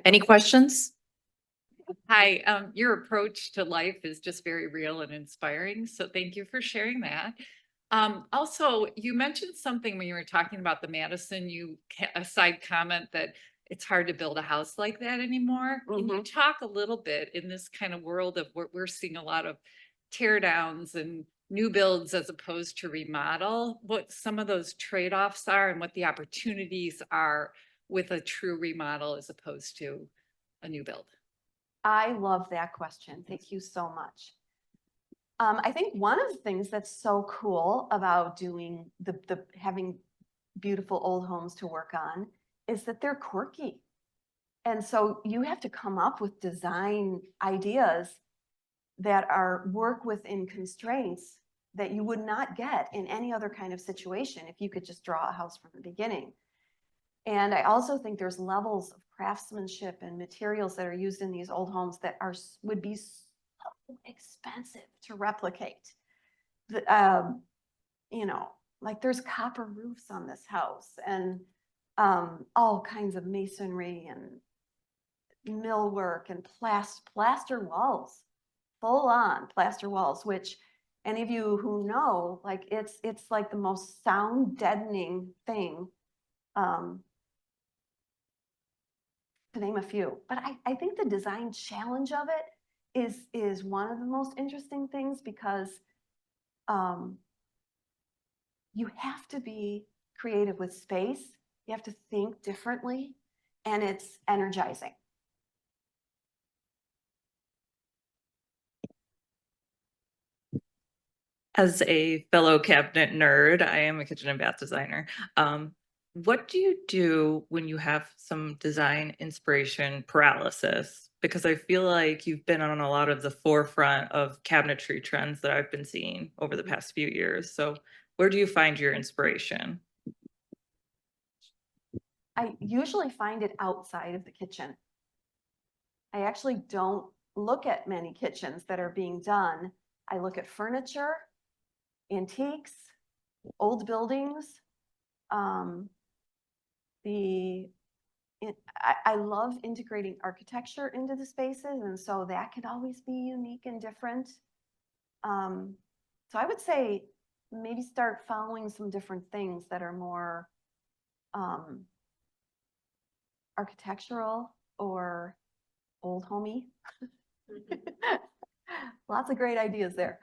Any questions? Hi, your approach to life is just very real and inspiring. So thank you for sharing that. Also, you mentioned something when you were talking about the Madison, a side comment that it's hard to build a house like that anymore. Can you talk a little bit in this kind of world of what we're seeing a lot of tear downs and new builds as opposed to remodel, what some of those trade-offs are and what the opportunities are with a true remodel as opposed to a new build? I love that question. Thank you so much. I think one of the things that's so cool about doing having beautiful old homes to work on is that they're quirky. And so you have to come up with design ideas that work within constraints that you would not get in any other kind of situation if you could just draw a house from the beginning. And I also think there's levels of craftsmanship and materials that are used in these old homes that would be so expensive to replicate. Like there's copper roofs on this house and all kinds of masonry and millwork and plaster walls, full on plaster walls, which any of you who know, like it's like the most sound deadening thing. To name a few, but I think the design challenge of it is one of the most interesting things because you have to be creative with space. You have to think differently, and it's energizing. As a fellow cabinet nerd, I am a kitchen and bath designer. What do you do when you have some design inspiration paralysis? Because I feel like you've been on a lot of the forefront of cabinetry trends that I've been seeing over the past few years. So where do you find your inspiration? I usually find it outside of the kitchen. I actually don't look at many kitchens that are being done. I look at furniture, antiques, old buildings. I love integrating architecture into the spaces, and so that can always be unique and different. So I would say maybe start following some different things that are more architectural or old homey. Lots of great ideas there.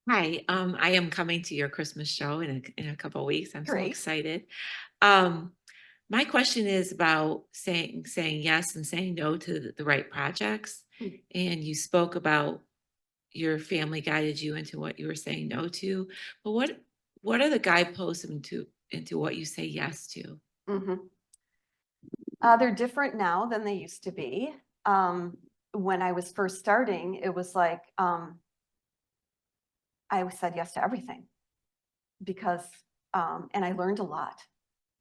Hi, I am coming to your Christmas show in a couple of weeks. I'm so Great. excited. My question is about saying yes and saying no to the right projects. And you spoke about your family guided you into what you were saying no to. But what are the guideposts into what you say yes to? They're different now than they used to be. When I was first starting, it was like I said yes to everything because, and I learned a lot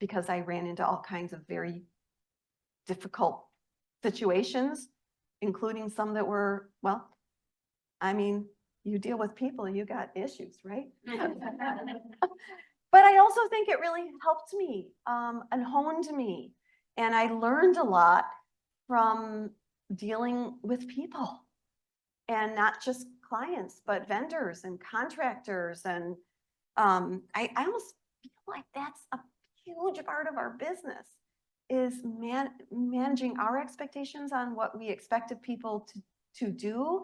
because I ran into all kinds of very difficult situations, including some that were, well, I mean, you deal with people, you got issues, right? But I also think it really helped me and honed me. And I learned a lot from dealing with people and not just clients, but vendors and contractors. And I almost feel like that's a huge part of our business is managing our expectations on what we expect of people to do,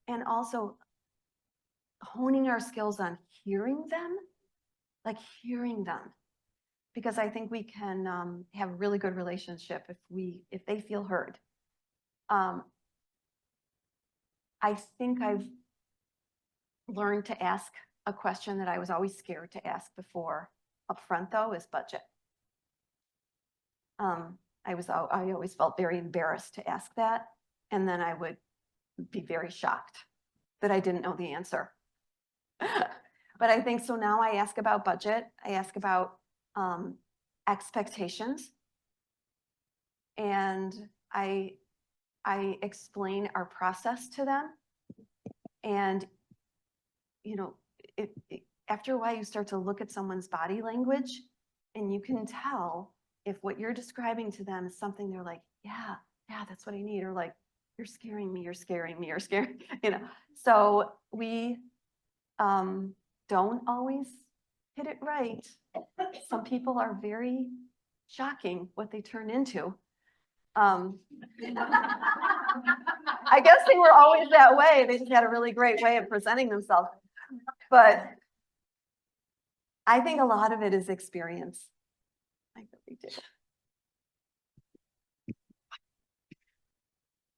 and also honing our skills on hearing them, because I think we can have a really good relationship if they feel heard. I think I've learned to ask a question that I was always scared to ask before upfront, though, is budget. I always felt very embarrassed to ask that, and then I would be very shocked that I didn't know the answer. But I think so now I ask about budget, I ask about expectations, and I explain our process to them. And after a while, you start to look at someone's body language And you can tell if what you're describing to them is something they're like, yeah, that's what I need. Or like, you're scaring me, you're scaring me, you're scaring, So we don't always hit it right. Some people are very shocking what they turn into. I guess they were always that way. They just had a really great way of presenting themselves. But I think a lot of it is experience. I really do.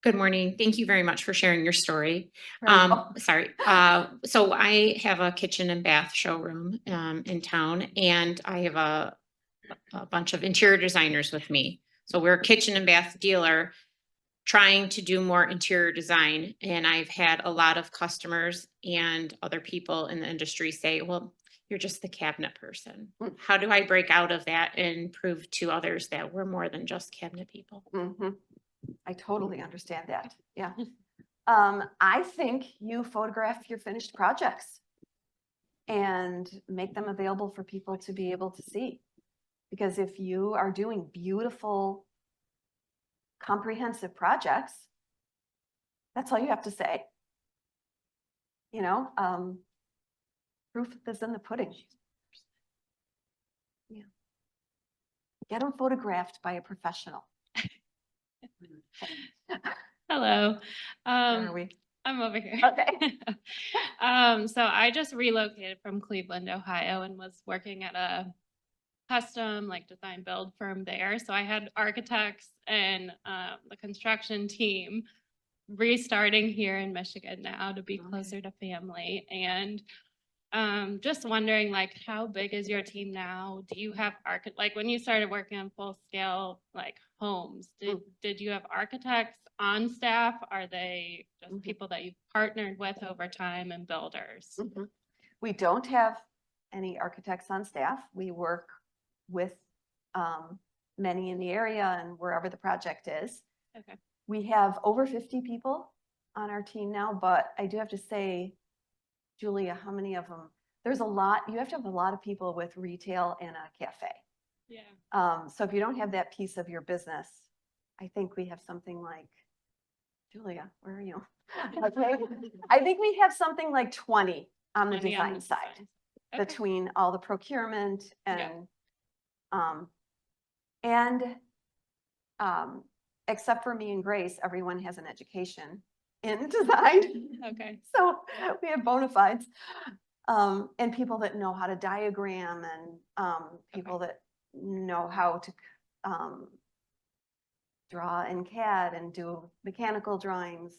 Good morning. Thank you very much for sharing your story. Right. Sorry. So I have a kitchen and bath showroom in town, and I have a bunch of interior designers with me. So we're a kitchen and bath dealer trying to do more interior design. And I've had a lot of customers and other people in the industry say, well, you're just the cabinet person. How do I break out of that and prove to others that we're more than just cabinet people? Mhm. I totally understand that. Yeah. I think you photograph your finished projects and make them available for people to be able to see. Because if you are doing beautiful, comprehensive projects, that's all you have to say. Proof is in the pudding. Yeah. Get them photographed by a professional. Hello. Where are we? I'm over here. Okay. So I just relocated from Cleveland, Ohio, and was working at a custom like design build firm there. So I had architects and the construction team restarting here in Michigan now to be Okay. closer to family. And just wondering, like, how big is your team now? Do you have like when you started working on full scale like homes, did you have architects on staff? Are they just people that you've partnered with over time and builders? We don't have any architects on staff. We work with many in the area and wherever the project is. Okay. We have over 50 people on our team now, but I do have to say, Julia, how many of them? There's a lot. You have to have a lot of people with retail and a cafe. Yeah. So if you don't have that piece of your business, I think we have something like, Julia, where are you? Okay. I think we have something like 20 on the 20 on design the side, design. Okay. between all the procurement Yeah. and except for me and Grace, everyone has an education in design. Okay. So we have bona fides, and people that know how to diagram, and people that know how to draw in CAD and do mechanical drawings,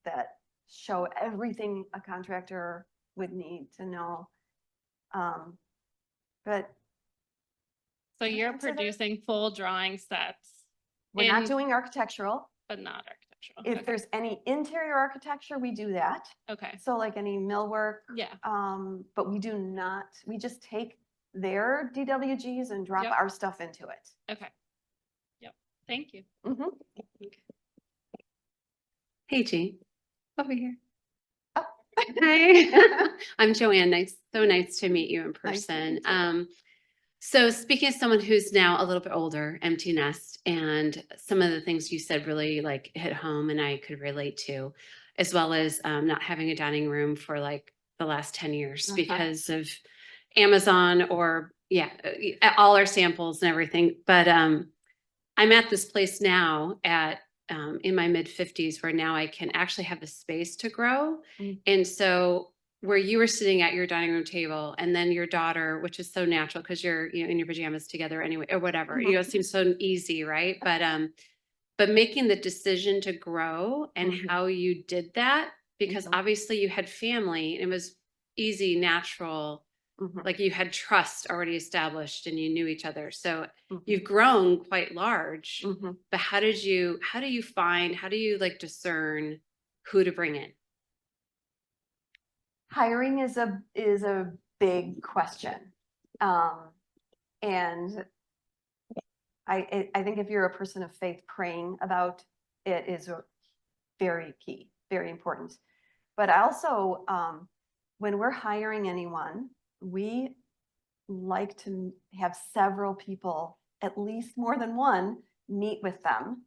that show everything a contractor would need to know. But So Can I you're answer that? producing full drawing sets, we're not in- doing architectural. but not architectural. If Okay. there's any interior architecture, we do that. Okay. So like any millwork, Yeah. but we do not, we just take their DWGs and drop Yep. our stuff into it. Okay. Yep. Thank you. Mhm. Hey, Jean. Over here. Oh. Hi. I'm Joanne. So nice to meet you in Nice to person. meet you. So speaking as someone who's now a little bit older, empty nest, and some of the things you said really like hit home and I could relate to, as well as not having a dining room for like the last 10 years because of Amazon or all our samples and everything. But I'm at this place now in my mid 50s where now I can actually have the space to grow. And so where you were sitting at your dining room table and then your daughter, which is so natural because you're in your pajamas together anyway, or whatever, it seems so easy, right? But making the decision to grow and how you did that, because obviously you had family and it was easy, natural, like you had trust already established and you knew each other. So you've grown quite large, but how do you like discern who to bring in? Hiring is a big question. And I think if you're a person of faith, praying about it is very key, very important. But also, when we're hiring anyone, we like to have several people, at least more than one, meet with them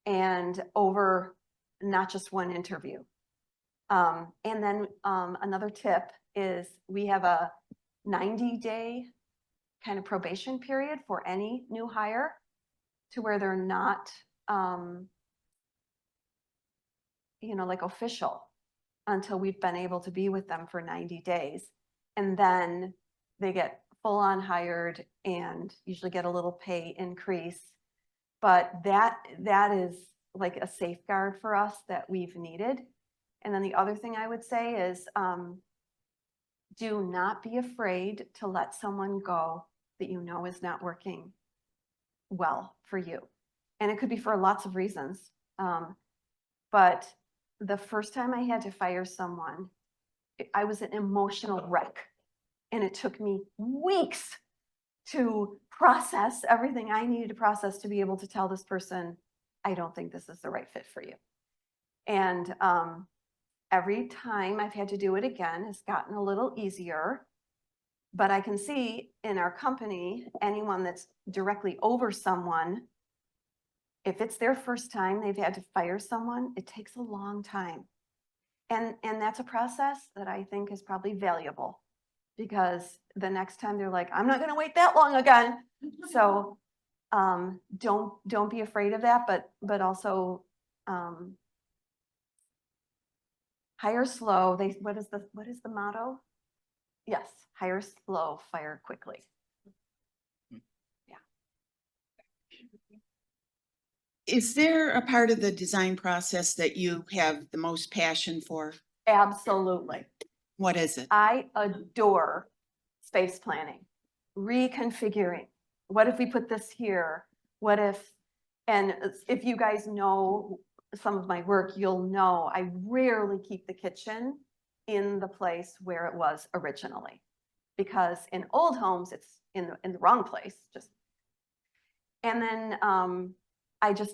and over not just one interview. And then another tip is we have a 90-day kind of probation period for any new hire to where they're not, like official until we've been able to be with them for 90 days. And then they get full on hired and usually get a little pay increase. But that is like a safeguard for us that we've needed. And then the other thing I would say is, do not be afraid to let someone go that you know is not working well for you. And it could be for lots of reasons. But the first time I had to fire someone, I was an emotional wreck. And it took me weeks to process everything I needed to process to be able to tell this person, I don't think this is the right fit for you. And every time I've had to do it again, it's gotten a little easier. But I can see in our company, anyone that's directly over someone, if it's their first time they've had to fire someone, it takes a long time. And that's a process that I think is probably valuable, because the next time they're like, I'm not going to wait that long again. So don't be afraid of that, but also hire slow. What is the motto? Yes, hire slow, fire quickly. Is there a part of the design process that you have the most passion for? Absolutely. What is it? I adore space planning, reconfiguring. What if we put this here? What if, and if you guys know some of my work, you'll know I rarely keep the kitchen in the place where it was originally, because in old homes, it's in the wrong place. And then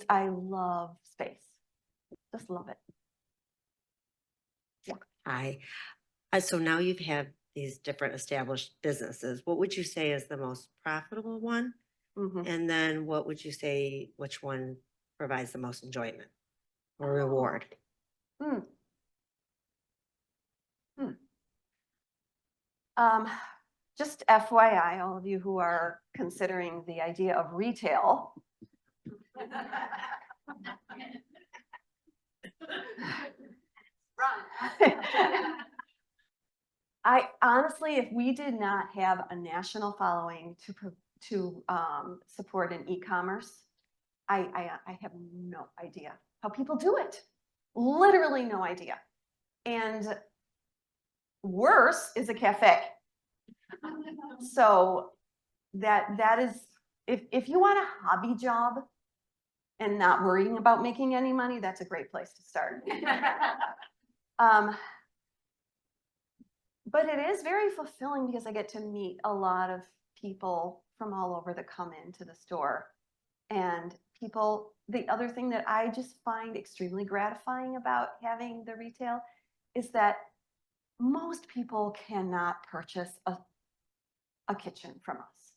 I love space. Just love it. Hi. So now you've had these different established businesses. What would you say is the most profitable one? Mhm. And then what would you say, which one provides the most enjoyment or reward? Just FYI, all of you who are considering the idea of retail. I honestly, if we did not have a national following to support an e-commerce, I have no idea how people do it. Literally no idea. And worse is a cafe. So that is, if you want a hobby job and not worrying about making any money, that's a great place to start. But it is very fulfilling because I get to meet a lot of people from all over that come into the store. And the other thing that I just find extremely gratifying about having the retail is that most people cannot purchase a kitchen from us.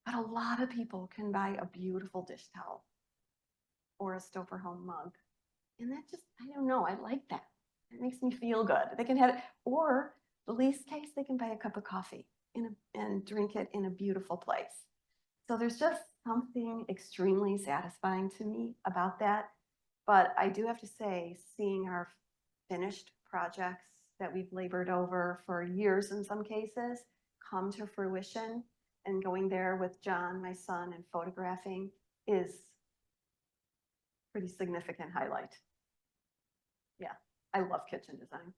But a lot of people can buy a beautiful dish towel or a Stoffer home mug. And that just, I don't know, I like that. It makes me feel good. They can have it, or the least case, they can buy a cup of coffee and drink it in a beautiful place. So there's just something extremely satisfying to me about that. But I do have to say, seeing our finished projects that we've labored over for years in some cases come to fruition, and going there with John, my son, and photographing is pretty significant highlight. Yeah, I love kitchen design.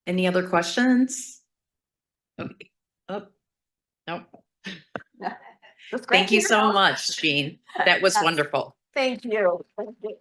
Any other questions? Okay. Oh, no. Just Thank you scratching your so nose. much, Jean. That was Yes. wonderful. Thank you. Thank you.